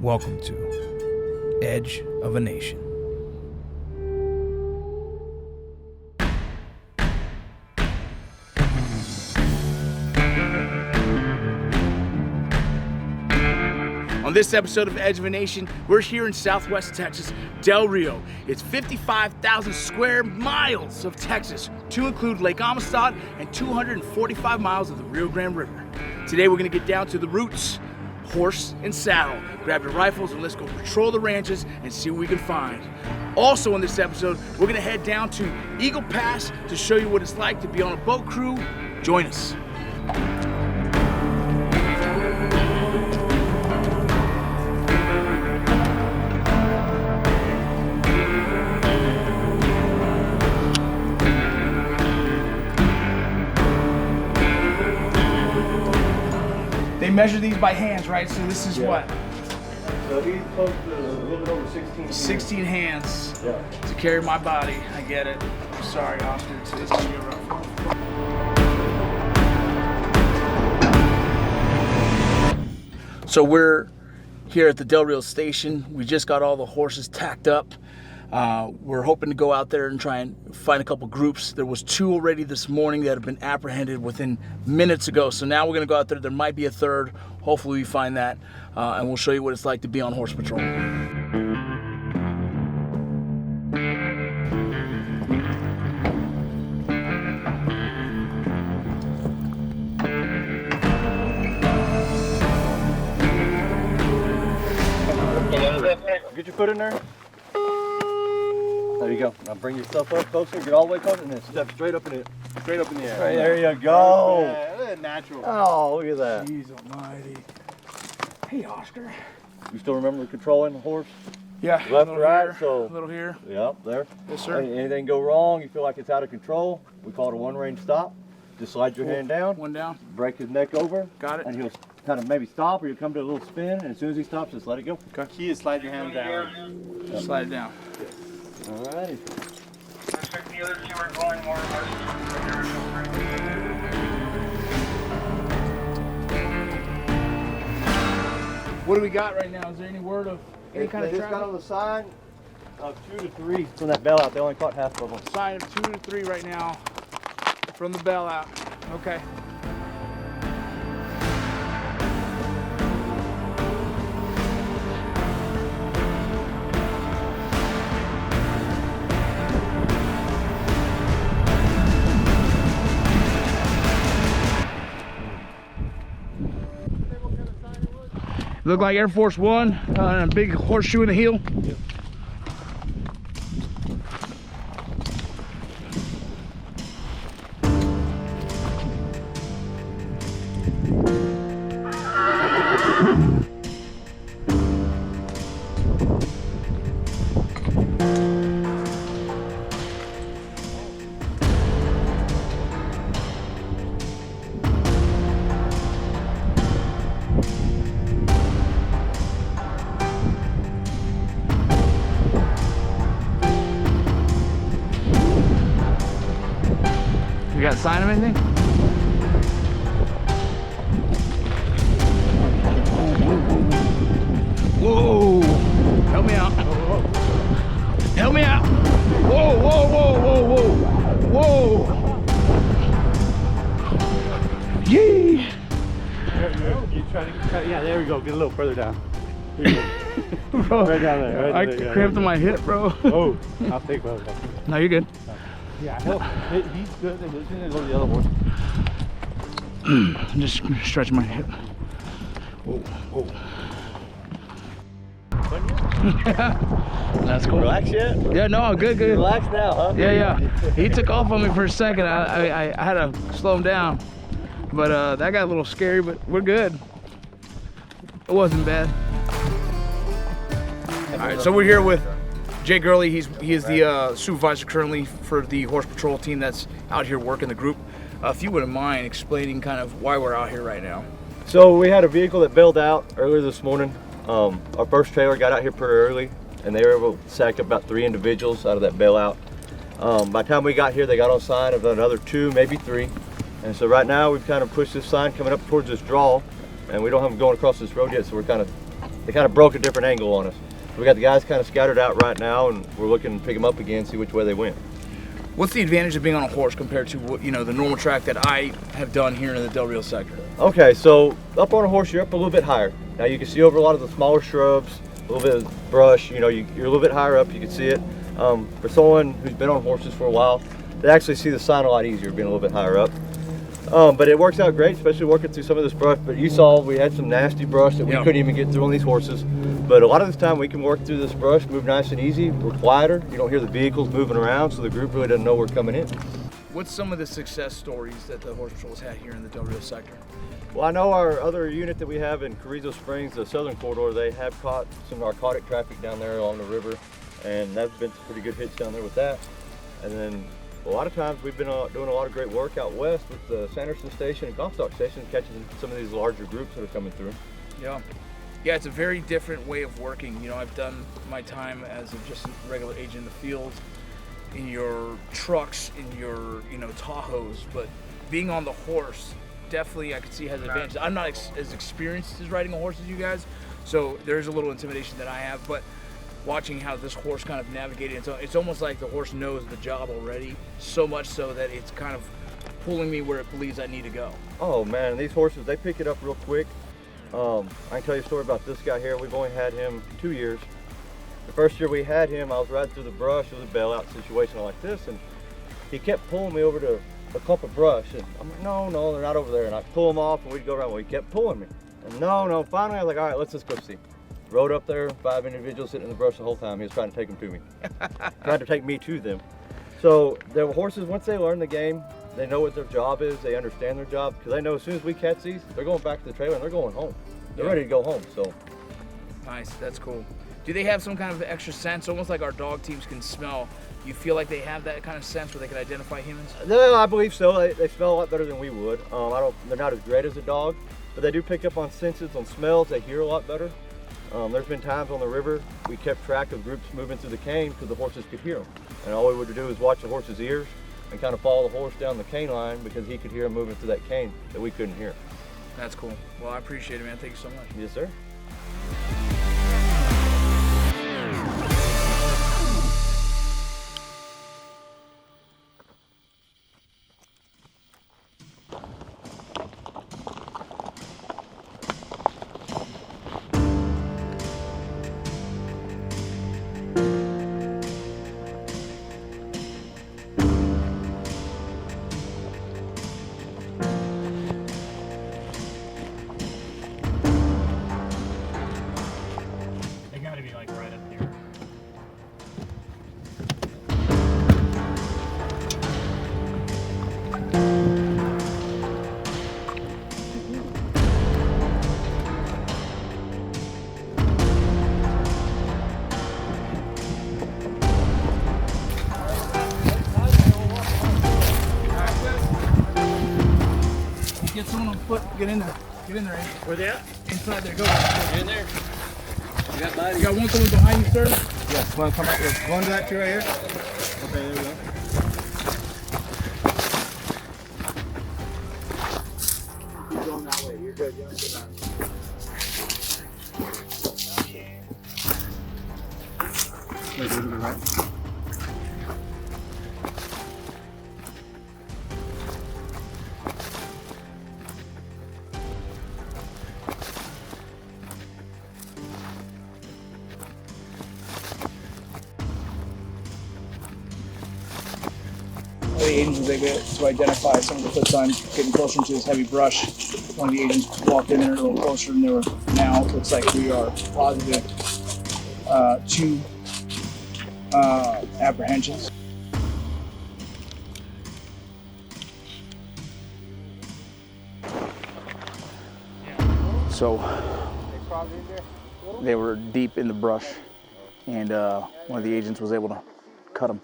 Welcome to Edge of a Nation. On this episode of Edge of a Nation, we're here in Southwest Texas, Del Rio. It's 55,000 square miles of Texas, to include Lake Amistad and 245 miles of the Rio Grande River. Today we're gonna get down to the roots, horse and saddle. Grab your rifles and let's go patrol the ranches and see what we can find. Also in this episode, we're gonna head down to Eagle Pass to show you what it's like to be on a boat crew. Join us. They measure these by hands, right? So this is what? So he's close to a little bit over 16. 16 hands Yeah. to carry my body. I get it. I'm sorry, Oscar. It's gonna be a rough one. So we're here at the Del Rio station. We just got all the horses tacked up. We're hoping to go out there and try and find a couple groups. There was 2 already this morning that have been apprehended within minutes ago. So now we're gonna go out there. There might be a 3rd. Hopefully we find that, and we'll show you what it's like to be on horse patrol. Get your foot in there. There you go. Now bring yourself up closer. Get all the way closer, and then step straight up in the air. Right, there you go. Yeah, natural. Oh, look at that. Jeez almighty. Hey, Oscar. You still remember controlling the horse? Yeah. Left, right. Here, So a little here. Yep, there. Yes, sir. Anything go wrong? You feel like it's out of control? We call it a one-range stop. Just slide your hand down. One down. Break his neck over. Got it. And he'll kind of maybe stop, or you'll come to a little spin, and as soon as he stops, just let it go. Okay. Key is slide your hand down. Yep. Slide it down. All righty. Looks like the other 2 are going more or less. What do we got right now? Is there any word of any kind of They just got traffic? on the sign of 2 to 3 from that bailout. They only caught half of them. Sign of 2 to 3 right now from the bailout. Okay. Look like Air Force One, and a big horseshoe in the heel. Yep. You got a sign of anything? Whoa! Help me out. Help me out. Whoa, whoa, whoa, whoa, whoa. Whoa. Yee! You try to, yeah, there we go. Get a little further down. Here you go. Bro, Right down there. I Right there, cramped on my hip, bro. Oh, I'll take both. No, you're good. Yeah, he's good. He's gonna go to the other horse. I'm just stretching my hip. Whoa, whoa. That's cool. Relax yet? Yeah, no, good, good. Relax now, huh? Yeah, yeah. He took off on me for a second. I had to slow him down. But that got a little scary, but we're good. It wasn't bad. All right, so we're here with Jay Gurley. He is the supervisor currently for the horse patrol team that's out here working the group. If you wouldn't mind explaining kind of why we're out here right now. So we had a vehicle that bailed out earlier this morning. Our first trailer got out here pretty early, and they were able to sack about 3 individuals out of that bailout. By the time we got here, they got on sign of another 2, maybe 3. And so right now we've kind of pushed this sign coming up towards this draw, and we don't have them going across this road yet, so we're kind of they kind of broke a different angle on us. We got the guys kind of scattered out right now, and we're looking to pick them up again, see which way they went. What's the advantage of being on a horse compared to what, the normal track that I have done here in the Del Rio sector? Okay, so up on a horse, you're up a little bit higher. Now you can see over a lot of the smaller shrubs, a little bit of brush, you're a little bit higher up, you can see it. For someone who's been on horses for a while, they actually see the sign a lot easier being a little bit higher up. But it works out great, especially working through some of this brush. But you saw we had some nasty brush that we couldn't even get through on these horses. But a lot of this time we can work through this brush, move nice and easy. We're quieter. You don't hear the vehicles moving around, so the group really doesn't know we're coming in. What's some of the success stories that the Horse Patrol has had here in the Del Rio sector? Well, I know our other unit that we have in Carrizo Springs, the southern corridor, they have caught some narcotic traffic down there along the river, and that's been some pretty good hits down there with that. And then a lot of times we've been doing a lot of great work out west with the Sanderson Station and Comstock Station, catching some of these larger groups that are coming through. Yeah, it's a very different way of working. I've done my time as just a regular agent in the field, in your trucks, in your Tahoes, but being on the horse, definitely I could see has advantages. I'm not as experienced as riding a horse as you guys, so there's a little intimidation that I have, but watching how this horse kind of navigated, it's almost like the horse knows the job already, so much so that it's kind of pulling me where it believes I need to go. Oh man, these horses, they pick it up real quick. I can tell you a story about this guy here. We've only had him 2 years. The first year we had him, I was riding through the brush. It was a bailout situation like this, and he kept pulling me over to a clump of brush, and I'm like, no, they're not over there. And I'd pull him off, and we'd go around. Well, he kept pulling me, and no. Finally, I was like, all right, let's just go see. Rode up there, 5 individuals sitting in the brush the whole time. He was trying to take them to me, trying to take me to them. So the horses, once they learn the game, they know what their job is. They understand their job, because they know as soon as we catch these, they're going back to the trailer and they're going home. They're ready to go home. So nice, that's cool. Do they have some kind of extra sense, almost like our dog teams can smell? You feel like they have that kind of sense where they can identify humans? No, I believe so. They smell a lot better than we would. They're not as great as a dog, but they do pick up on senses, on smells. They hear a lot better. There's been times on the river we kept track of groups moving through the cane because the horses could hear them. And all we would do is watch the horse's ears and kind of follow the horse down the cane line because he could hear him moving through that cane that we couldn't hear. That's cool. Well, I appreciate it, man. Thank you so much. Yes, sir. They gotta be like right up here. Get someone on foot. Get in there. Get in there, Andy. Where they at? Inside there. Go. In there. You got body. You got one coming behind you, sir? Yes, want to come out here. Go into that tree right here. Okay, there we go. You're going that way. You're good. You're good. Wait, to the right. One of the agents was able to identify some of the foot signs getting closer into this heavy brush. One of the agents walked in there a little closer, and there were now looks like we are positive 2 apprehensions. So they were deep in the brush, and one of the agents was able to cut them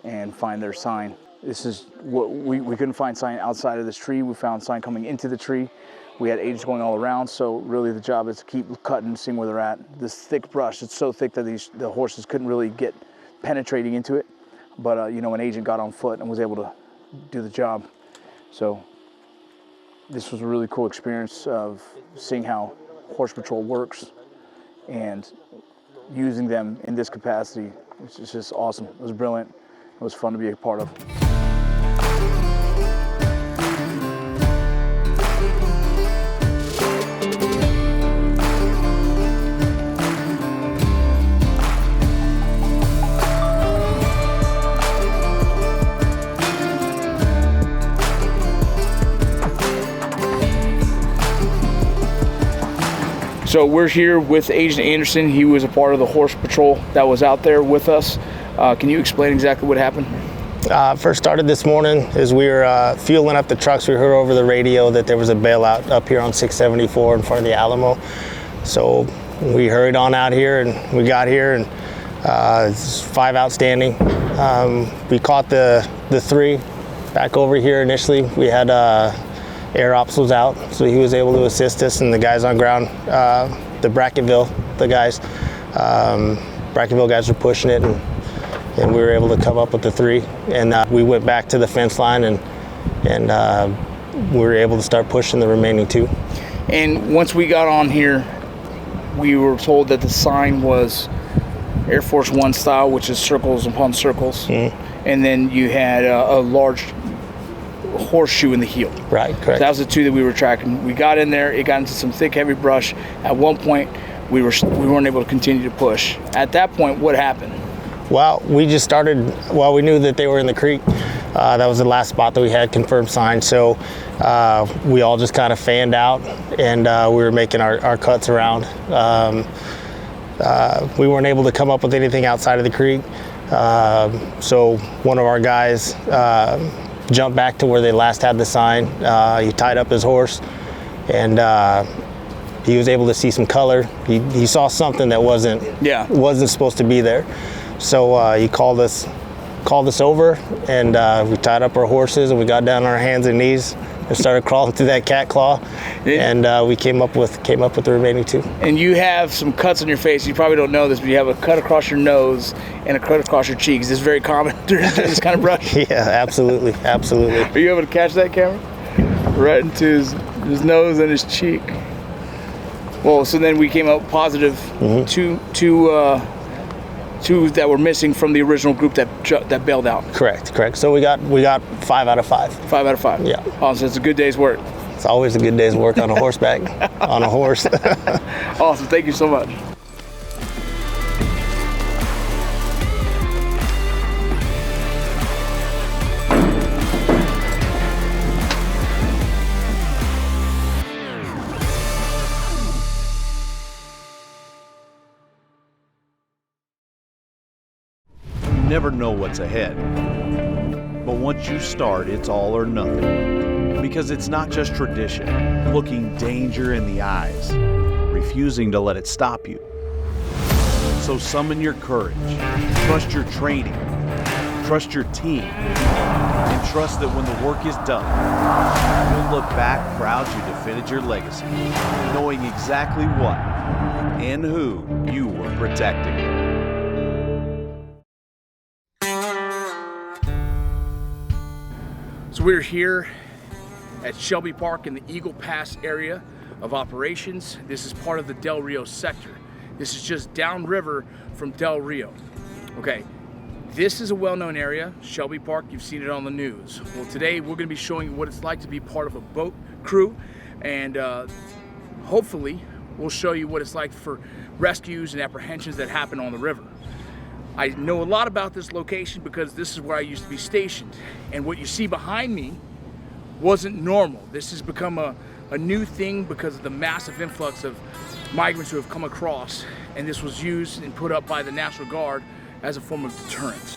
and find their sign. This is what we couldn't find sign outside of this tree. We found sign coming into the tree. We had agents going all around, so really the job is to keep cutting, seeing where they're at. This thick brush, it's so thick that the horses couldn't really get penetrating into it. But an agent got on foot and was able to do the job. So this was a really cool experience of seeing how Horse Patrol works and using them in this capacity, it's just awesome. It was brilliant. It was fun to be a part of. So we're here with Agent Anderson. He was a part of the horse patrol that was out there with us. Can you explain exactly what happened? First started this morning as we were fueling up the trucks. We heard over the radio that there was a bailout up here on 674 in front of the Alamo. So we hurried on out here and we got here, and it's 5 outstanding. We caught the 3 back over here initially. We had Air Ops was out, so he was able to assist us, and the guys on ground, the Brackettville guys were pushing it, and we were able to come up with the 3, and we went back to the fence line, and we were able to start pushing the remaining 2. And once we got on here, we were told that the sign was Air Force One style, which is circles upon circles, and then you had a large horseshoe in the heel. Right, correct. So that was the 2 that we were tracking. We got in there, it got into some thick, heavy brush. At one point, we weren't able to continue to push. At that point, what happened? Well, we just started, we knew that they were in the creek. That was the last spot that we had confirmed sign. So we all just kind of fanned out, and we were making our cuts around. We weren't able to come up with anything outside of the creek. So one of our guys jumped back to where they last had the sign. He tied up his horse, and he was able to see some color. He saw something that wasn't supposed to be there. So he called us over, and we tied up our horses, and we got down on our hands and knees and started crawling through that cat claw, and we came up with the remaining 2. And you have some cuts on your face. You probably don't know this, but you have a cut across your nose and a cut across your cheeks. This is very common during this kind of brush. Yeah, absolutely. Are you able to catch that, camera? Right into his nose and his cheek. Well, so then we came out positive. Two that were missing from the original group that bailed out. Correct. So we got 5 out of 5. 5 out of 5. Yeah. Awesome. So it's a good day's work. It's always a good day's work on a horseback, on a horse. Awesome. Thank you so much. Never know what's ahead. But once you start, it's all or nothing. Because it's not just tradition, looking danger in the eyes, refusing to let it stop you. So summon your courage, trust your training, trust your team, and trust that when the work is done, you'll look back proud you defended your legacy, knowing exactly what and who you were protecting. So we're here at Shelby Park in the Eagle Pass area of operations. This is part of the Del Rio sector. This is just downriver from Del Rio. Okay, this is a well-known area, Shelby Park. You've seen it on the news. Well, today we're going to be showing you what it's like to be part of a boat crew, and hopefully we'll show you what it's like for rescues and apprehensions that happen on the river. I know a lot about this location because this is where I used to be stationed, and what you see behind me wasn't normal. This has become a new thing because of the massive influx of migrants who have come across, and this was used and put up by the National Guard as a form of deterrence.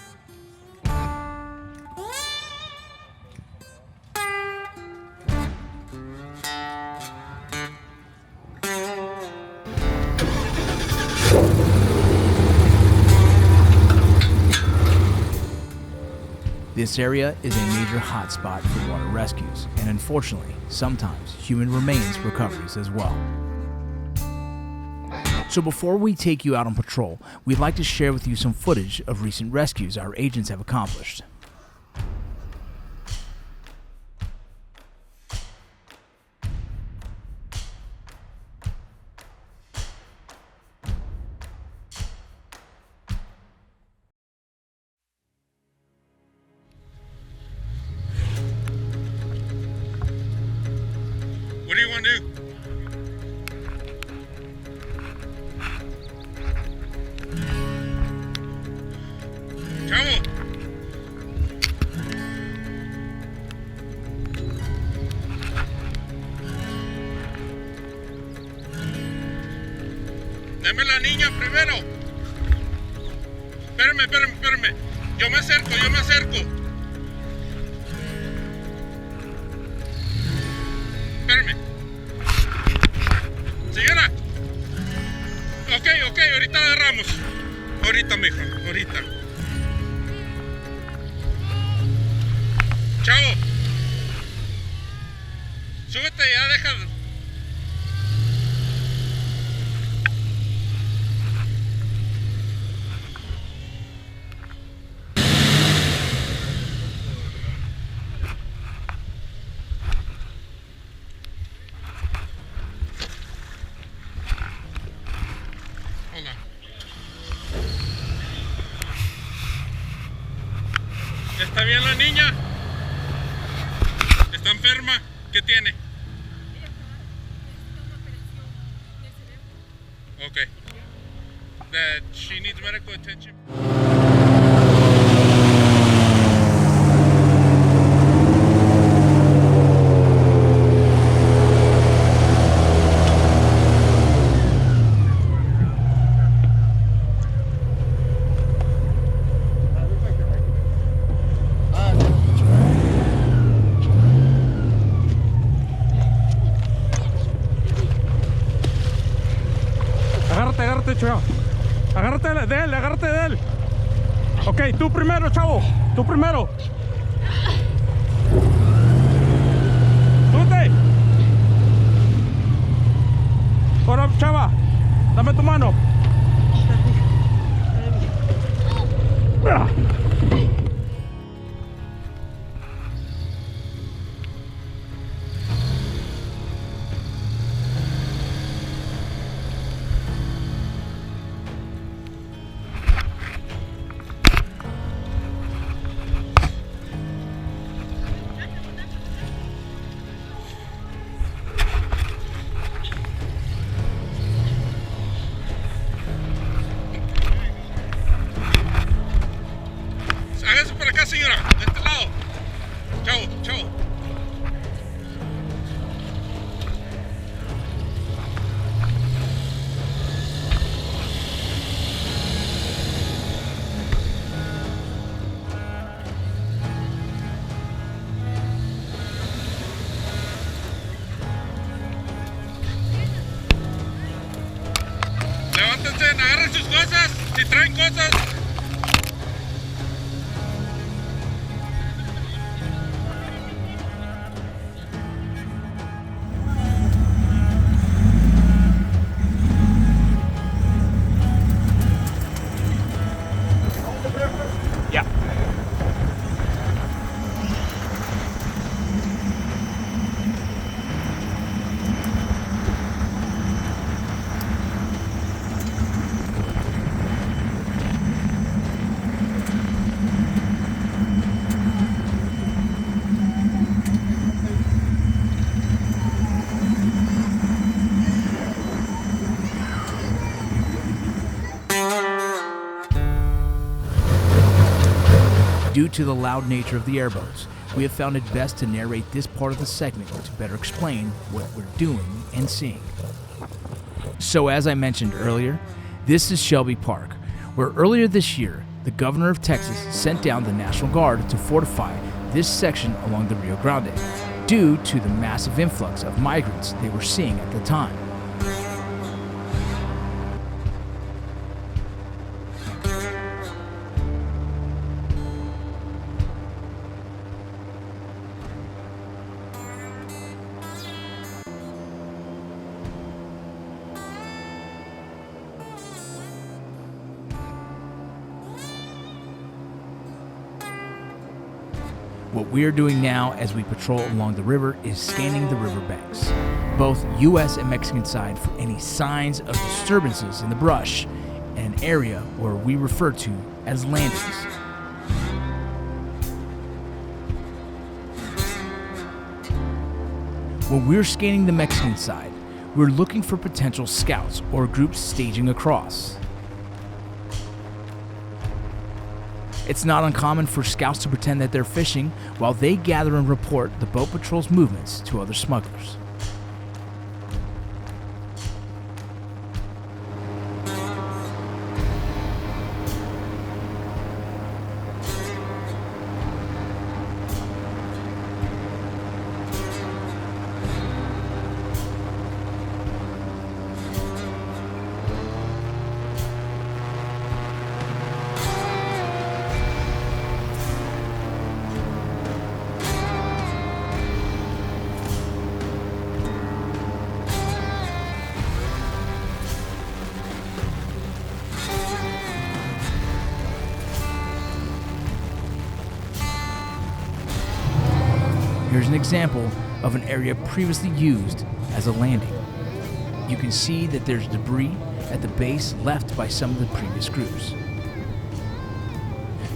This area is a major hotspot for water rescues, and unfortunately, sometimes human remains recoveries as well. So before we take you out on patrol, we'd like to share with you some footage of recent rescues our agents have accomplished. doing, dude? Chavo. Dame la niña primero. Espérame. Yo me acerco. Espérame. Señora. Ok, ahorita agarramos. Ahorita, mija, ahorita. Chavo. Súbete ya, déjalo. Hola. ¿Está bien la niña? ¿Está enferma? ¿Qué tiene? Okay. That she needs medical attention. Agárrate, chavo. Agárrate de él. Ok, tú primero, chavo. Tú primero. Súbete. Ahora, chava. Dame tu mano. Hágase por acá, señora. De este lado. Chavo. Levántense, agarren sus cosas. Si traen cosas. Due to the loud nature of the airboats, we have found it best to narrate this part of the segment to better explain what we're doing and seeing. So as I mentioned earlier, this is Shelby Park, where earlier this year, the governor of Texas sent down the National Guard to fortify this section along the Rio Grande, due to the massive influx of migrants they were seeing at the time. What we are doing now as we patrol along the river is scanning the riverbanks, both U.S. and Mexican side, for any signs of disturbances in the brush, an area where we refer to as landings. When we're scanning the Mexican side, we're looking for potential scouts or groups staging across. It's not uncommon for scouts to pretend that they're fishing while they gather and report the boat patrol's movements to other smugglers. Here's an example of an area previously used as a landing. You can see that there's debris at the base left by some of the previous groups.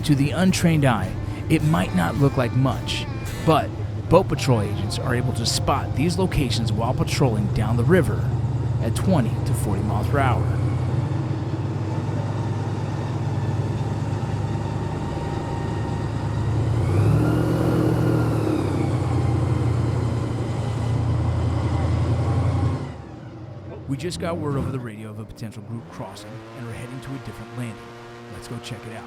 To the untrained eye, it might not look like much, but boat patrol agents are able to spot these locations while patrolling down the river at 20 to 40 miles per hour. We just got word over the radio of a potential group crossing, and we're heading to a different landing. Let's go check it out.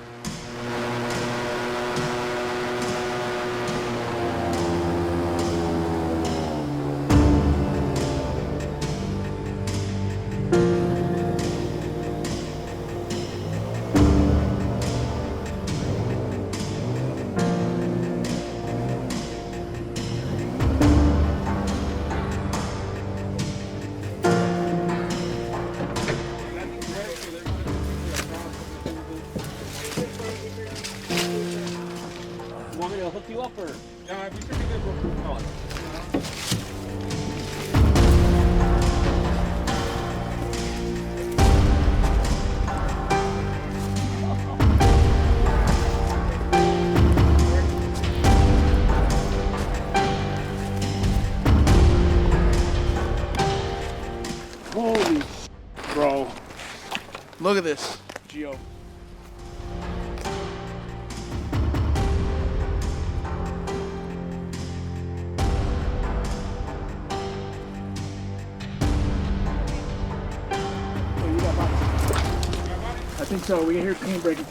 Holy bro. Look at this, Geo. I think so. We can hear clean breaking.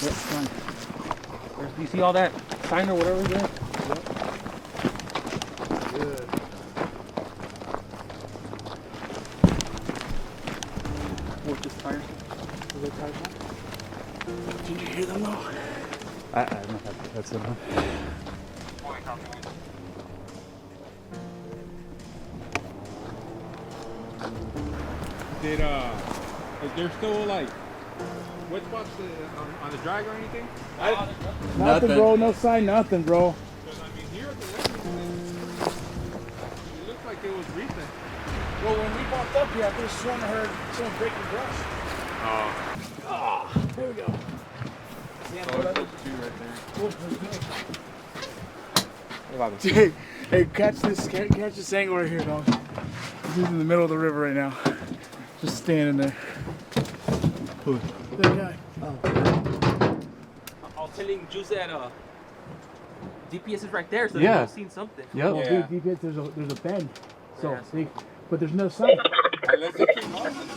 Yep, fine. Do you see all that sign or whatever there? Good. What, just tires? Is it tires on? Did you hear them though? I don't know if that's enough. Is there still like wet spots on the drag or anything? Nothing, bro. No sign, nothing, bro. Because I mean, here at the lake, it looks like it was recent. Well, when we walked up here, I could have sworn I heard someone breaking brush. Oh, there we go. Yeah, Hey, hey, catch this angle right here, dog. He's in the middle of the river right now. Just standing there. Who? That guy. I was telling Juice that GPS is right there, so Yeah. they have seen something. Yep. Oh, Yeah. dude, there's a bend. So, Yeah. but there's no sign. Unless they keep marking.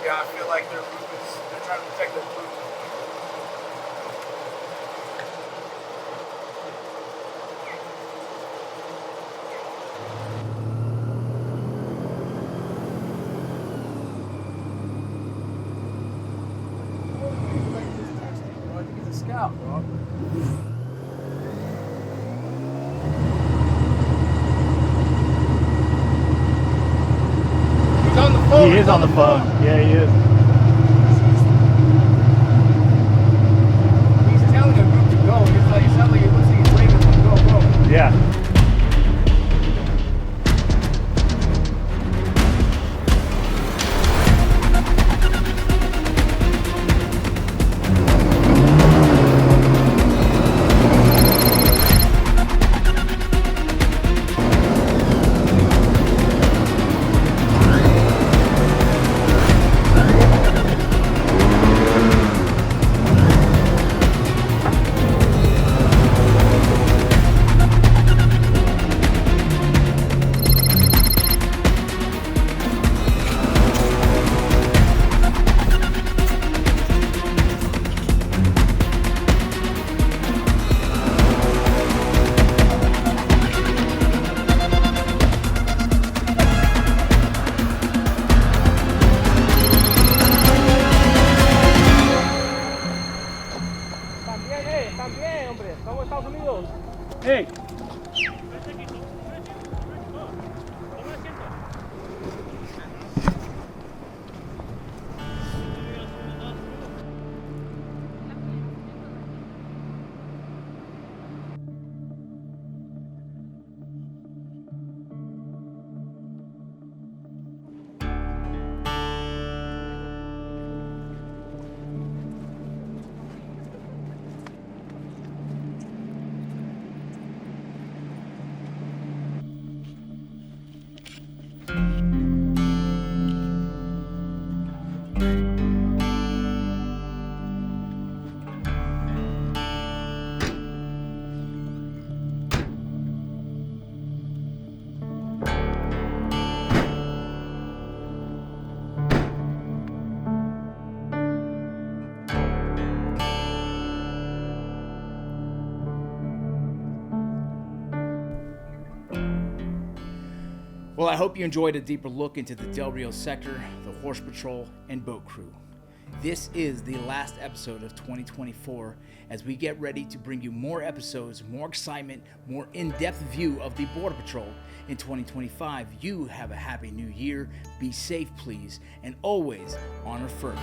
Yeah, I feel like they're trying to protect their food. I think he's a scout, bro. He is on the phone. Yeah, he is. He's telling a group to go. It sounds like it looks like he's waving them. Go. Yeah. Hey. Well, I hope you enjoyed a deeper look into the Del Rio sector, the horse patrol, and boat crew. This is the last episode of 2024 as we get ready to bring you more episodes, more excitement, more in-depth view of the Border Patrol. In 2025, you have a happy new year. Be safe, please, and always honor first.